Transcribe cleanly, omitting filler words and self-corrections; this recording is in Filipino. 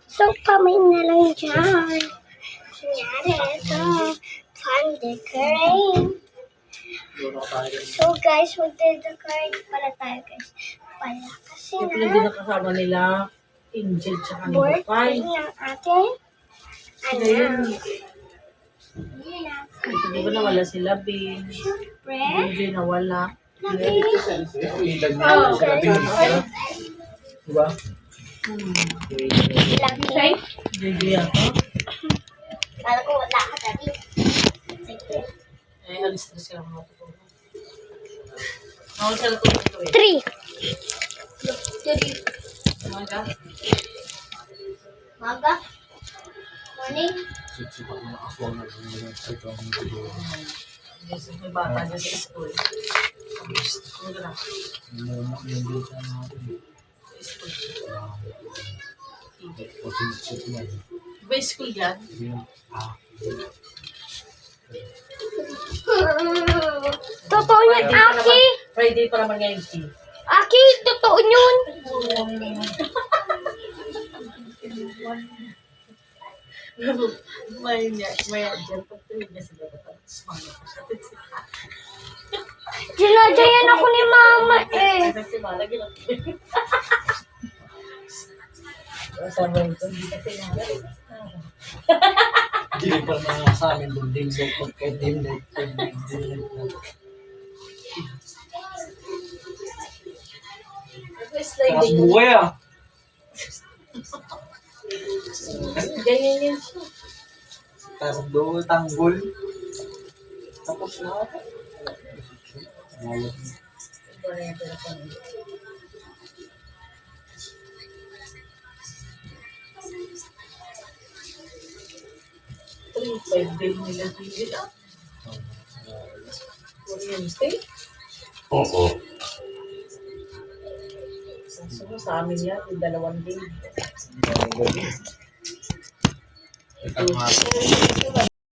So, kami na lang dyan. Kunyari, ito. Pan-decorate. So, guys, mag-decorate pala tayo, guys. Pala kasi Yung pala din nakasama nila, Angel tsaka ni Bukay. birthday ng ating Sila yun. anak. Kasi di ba nawala sila, Bin? Siyempre. Angel nawala. Oh, guys. Diba? Lucky. JJ ako. Kala ko wala ka dati. Sige. Eh, alis na sila mga tutulong. Ako sila tutulong eh. 3. Umaga. Maga. Morning. Kasi may bata dyan sa school. School na. Iba school yan? Totoo yun, Aki. Friday pa naman ngayon, T. Aki, totoo yun. May dyan pa tuloy na sila. Sumama ko siya. Dinadyayan ako ni Mama eh. Kasi malagi lang. Kasama ito, hindi kasi nalari. Hindi pa na sa amin bunding so pagka-dim na Sarap buhay ah. Ganyan yun siya. Sarap doon, tanggol. Tapos na. Three, 5 day nila tigil ah. Korean stay? Oo. So, sa amin yan, yung 2 day. Ito nga.